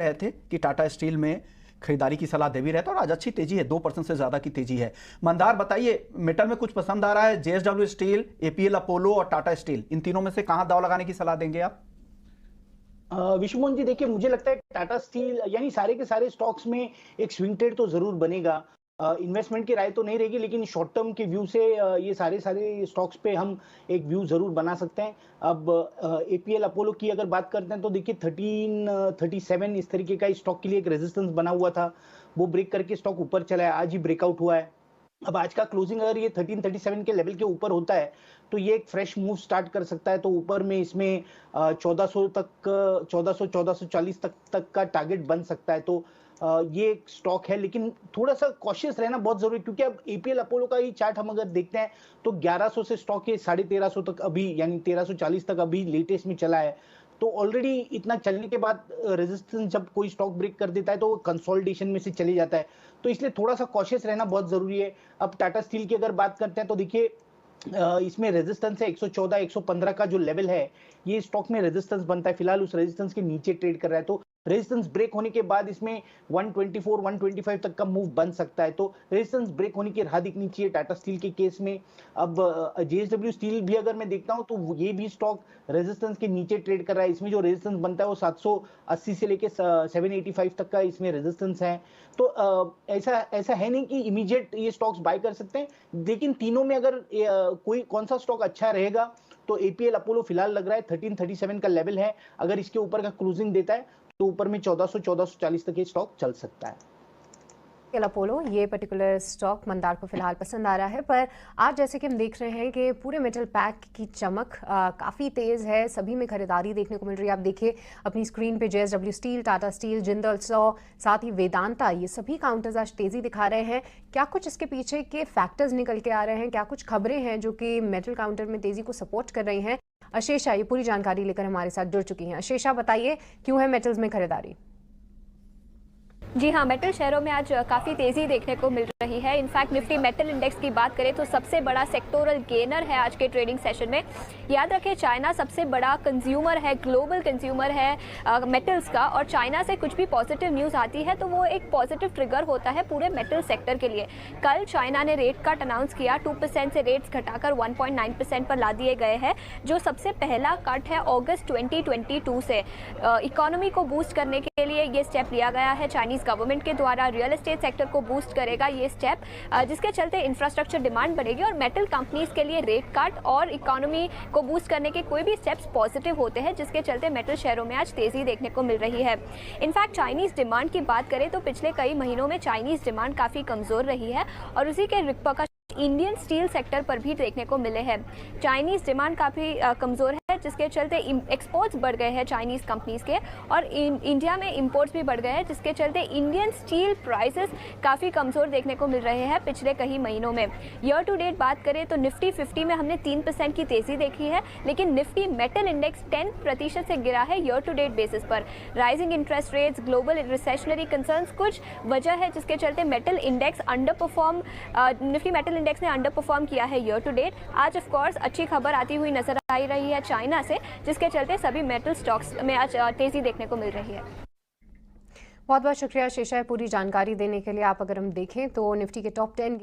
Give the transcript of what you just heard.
रहे थे कि टाटा स्टील में खरीदारी की सलाह दे भी रहता है और आज अच्छी तेजी है, 2% से ज्यादा की तेजी है। मंदार बताइए, मेटल में कुछ पसंद आ रहा है? जेएसडब्ल्यू स्टील, एपीएल अपोलो और टाटा स्टील, इन तीनों में से कहां दांव लगाने की सलाह देंगे आप? विश्वमोहन जी, देखिए मुझे लगता है टाटा स्टील यानी सारे के सारे स्टॉक्स में एक स्विंग ट्रेड तो जरूर बनेगा। इन्वेस्टमेंट की राय तो नहीं रहेगी, लेकिन शॉर्ट टर्म के व्यू से ये सारे सारे स्टॉक्स पे हम एक व्यू जरूर बना सकते हैं। अब एपीएल अपोलो की अगर बात करते हैं तो देखिए 1337 इस तरीके का स्टॉक के लिए एक रेजिस्टेंस बना हुआ था, वो ब्रेक करके स्टॉक ऊपर चला है, आज ही ब्रेकआउट हुआ है। अब आज का क्लोजिंग अगर ये 1337 के लेवल के ऊपर होता है तो ये एक फ्रेश मूव स्टार्ट कर सकता है। तो ऊपर में इसमें 1400 तक 1440 तक का टारगेट बन सकता है। तो ये एक स्टॉक है, लेकिन थोड़ा सा कॉशियस रहना बहुत जरूरी है, क्योंकि अब एपीएल अपोलो का ही चार्ट हम अगर देखते हैं तो 1100 से स्टॉक ये 1350 तक अभी यानी 1340 तक अभी लेटेस्ट में चला है। तो ऑलरेडी इतना चलने के बाद रेजिस्टेंस जब कोई स्टॉक ब्रेक कर देता है तो कंसोलिडेशन में से चले जाता है, तो इसलिए थोड़ा सा कॉशियस रहना बहुत जरूरी है। अब टाटा स्टील की अगर बात करते हैं तो देखिए इसमें रेजिस्टेंस है 114 115 का जो लेवल है, ये स्टॉक में रेजिस्टेंस बनता है, फिलहाल उस रेजिस्टेंस के नीचे ट्रेड कर रहा है। तो रेजिस्टेंस ब्रेक होने के बाद इसमें 124 125 तक का मूव बन सकता है। तो रेजिस्टेंस ब्रेक होने की राह दिखनी चाहिए टाटा स्टील के केस में। अब जेएसडब्ल्यू स्टील भी अगर मैं देखता हूं तो ये भी स्टॉक रेजिस्टेंस के नीचे ट्रेड कर रहा है। इसमें जो रेजिस्टेंस बनता है वो 780 से लेके 785 तक का इसमें रेजिस्टेंस है। तो ऐसा ऐसा है नहीं कि इमीडिएट ये स्टॉक्स बाय कर सकते हैं, लेकिन तीनों में अगर कोई कौन सा स्टॉक अच्छा रहेगा तो एपीएल अपोलो फिलहाल लग रहा है 1337 का लेवल है, अगर इसके ऊपर का क्लोजिंग देता है तो ऊपर में 1400 1440 तक ये स्टॉक चल सकता है। अपोलो ये पर्टिकुलर स्टॉक मंदार को फिलहाल पसंद आ रहा है, पर आज जैसे कि हम देख रहे हैं कि पूरे मेटल पैक की चमक काफ़ी तेज़ है, सभी में खरीदारी देखने को मिल रही है। आप देखिए अपनी स्क्रीन पे JSW steel, Tata steel, Jindal स्टॉ, साथ ही वेदांता, ये सभी काउंटर्स आज तेज़ी दिखा रहे हैं। क्या कुछ इसके पीछे के फैक्टर्स निकल के आ रहे हैं? क्या कुछ खबरें हैं जो कि मेटल काउंटर में तेज़ी को सपोर्ट कर रही हैं? अशेषा ये पूरी जानकारी लेकर हमारे साथ जुड़ चुकी हैं। अशेषा बताइए, क्यों है मेटल्स में खरीदारी? जी हाँ, मेटल शेयरों में आज काफ़ी तेज़ी देखने को मिल रही है। इनफैक्ट निफ्टी मेटल इंडेक्स की बात करें तो सबसे बड़ा सेक्टोरल गेनर है आज के ट्रेडिंग सेशन में। याद रखें, चाइना सबसे बड़ा कंज्यूमर है, ग्लोबल कंज्यूमर है मेटल्स का, और चाइना से कुछ भी पॉजिटिव न्यूज़ आती है तो वो एक पॉजिटिव ट्रिगर होता है पूरे मेटल सेक्टर के लिए। कल चाइना ने रेट कट अनाउंस किया, 2% से रेट्स घटाकर 1.9% पर ला दिए गए हैं, जो सबसे पहला कट है अगस्त 2022 से। इकोनॉमी को बूस्ट करने के लिए ये स्टेप लिया गया है चाइनीज गवर्नमेंट के द्वारा। रियल एस्टेट सेक्टर को बूस्ट करेगा ये स्टेप, जिसके चलते इंफ्रास्ट्रक्चर डिमांड बढ़ेगी, और मेटल कंपनीज के लिए रेट कट और इकोनॉमी को बूस्ट करने के कोई भी स्टेप्स पॉजिटिव होते हैं, जिसके चलते मेटल शेयरों में आज तेजी देखने को मिल रही है। इनफैक्ट चाइनीज डिमांड की बात करें तो पिछले कई महीनों में चाइनीज डिमांड काफ़ी कमज़ोर रही है, और उसी के रिपरकशन इंडियन स्टील सेक्टर पर भी देखने को मिले हैं। चाइनीज डिमांड काफ़ी कमज़ोर है, जिसके चलते एक्सपोर्ट्स बढ़ गए हैं चाइनीज़ कंपनीज के, और इंडिया में इंपोर्ट्स भी बढ़ गए हैं, जिसके चलते इंडियन स्टील प्राइसेस काफ़ी कमज़ोर देखने को मिल रहे हैं पिछले कई महीनों में। ईयर टू डेट बात करें तो निफ्टी 50 में हमने 3% की तेज़ी देखी है, लेकिन निफ्टी मेटल इंडेक्स 10% से गिरा है ईयर टू डेट बेसिस पर। Rising interest rates, global recessionary concerns कुछ वजह है जिसके चलते metal index Nifty metal index ने अंडर परफॉर्म किया है ईयर टू डेट। आज ऑफ कोर्स अच्छी खबर आती हुई नजर आ रही है चाइना से, जिसके चलते सभी मेटल स्टॉक्स में आज तेजी देखने को मिल रही है। बहुत बहुत शुक्रिया शेषा पूरी जानकारी देने के लिए। आप अगर हम देखें तो निफ्टी के टॉप 10